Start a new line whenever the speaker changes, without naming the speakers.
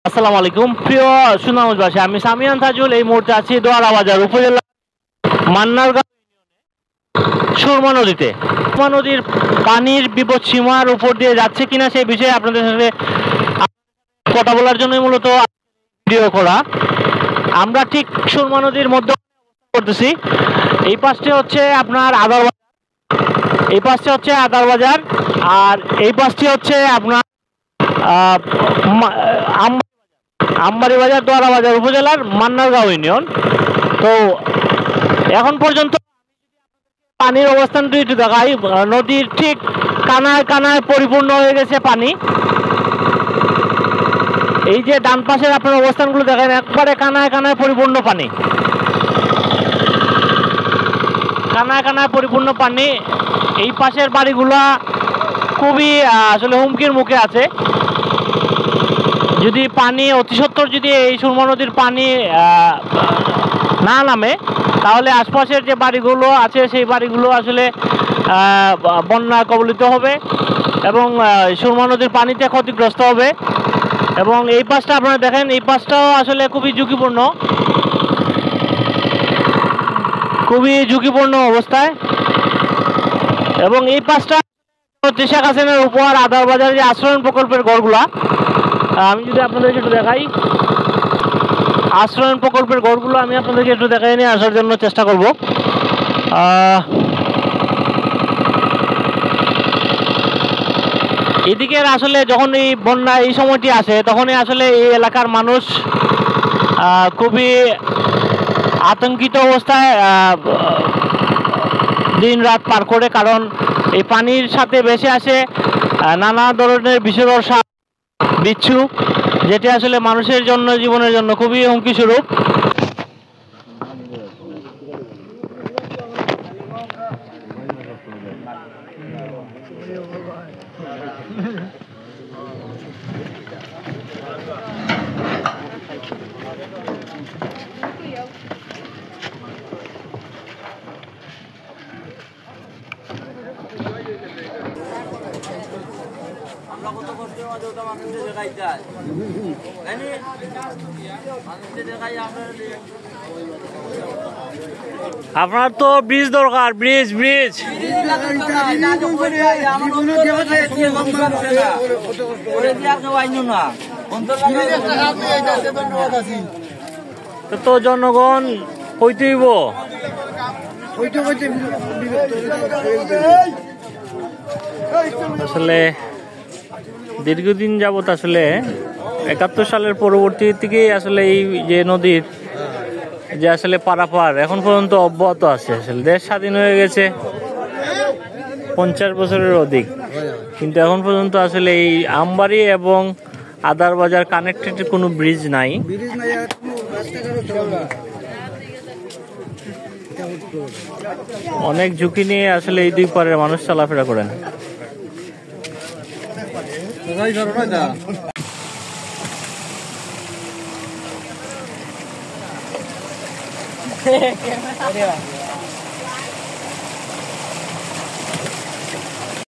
আসসালামু আলাইকুম প্রিয় সুনামগঞ্জবাসী, আমি সামিয়ান তাজুল। এই মুহূর্তে আছি দোয়ারা বাজার উপজেলা মান্নারগাঁও সুরমা নদীতে। সুরমা নদীর পানির বিপদ সীমার উপর দিয়ে যাচ্ছে কিনা সেই বিষয়ে আপনাদের সাথে কথা বলার জন্যই মূলত ভিডিও করা। আমরা ঠিক সুরমা নদীর মধ্যে করতেছি। এই পাশে হচ্ছে আপনার আদার বাজার, এই পাশে হচ্ছে আদার বাজার, আর এই পাশটি হচ্ছে আপনার আমবাড়ি বাজার, দোয়ারা বাজার উপজেলার মান্নারগাঁও ইউনিয়ন। তো এখন পর্যন্ত পানির অবস্থানটি একটু দেখাই। নদীর ঠিক কানায় কানায় পরিপূর্ণ হয়ে গেছে পানি। এই যে ডান পাশের আপনার অবস্থানগুলো দেখেন, একবারে কানায় কানায় পরিপূর্ণ পানি, কানায় কানায় পরিপূর্ণ পানি। এই পাশের বাড়িগুলা খুবই আসলে হুমকির মুখে আছে। যদি পানি অতিসত্বর যদি এই সুরমা নদীর পানি না নামে, তাহলে আশপাশের যে বাড়িগুলো আছে সেই বাড়িগুলো আসলে বন্যা কবলিত হবে এবং সুরমা নদীর পানিতে ক্ষতিগ্রস্ত হবে। এবং এই পাশটা আপনারা দেখেন, এই পাশটাও আসলে খুবই ঝুঁকিপূর্ণ, খুবই ঝুঁকিপূর্ণ অবস্থায়। এবং এই পাশটা শেখ হাসিনার উপহার আদার বাজার যে আশ্রয়ণ প্রকল্পের ঘরগুলা, আমি যদি আপনাদেরকে একটু দেখাই, আশ্রয়ণ প্রকল্পের ঘরগুলো আমি আপনাদেরকে একটু দেখাই নিয়ে আসার জন্য চেষ্টা করব। এদিকে আসলে যখন এই বন্যা এই সময়টি আসে, তখনই আসলে এই এলাকার মানুষ খুবই আতঙ্কিত অবস্থায় দিন রাত পার করে, কারণ এই পানির সাথে ভেসে আসে নানা ধরনের বিষধর সাপ, বিচ্ছু, যেটি আসলে মানুষের জন্য, জীবনের জন্য খুবই হুমকি স্বরূপ। আপনার তো ব্রিজ দরকার, ব্রিজ ব্রিজ তো জনগণ হইতেইব। আসলে দীর্ঘদিন যাবত আসলে 71 সালের পরবর্তী থেকেই আসলে এই যে নদীর যে আসলে পারাপার এখন পর্যন্ত অব্যাহত আছে। আসলে দেশ স্বাধীন হয়ে গেছে 50 বছরের অধিক, কিন্তু এখন পর্যন্ত আসলে এই আমবাড়ি এবং আদার বাজার কানেক্টেড কোনো ব্রিজ নাই। অনেক ঝুঁকি নিয়ে আসলে এই দুই পারের মানুষ চলাফেরা করেন।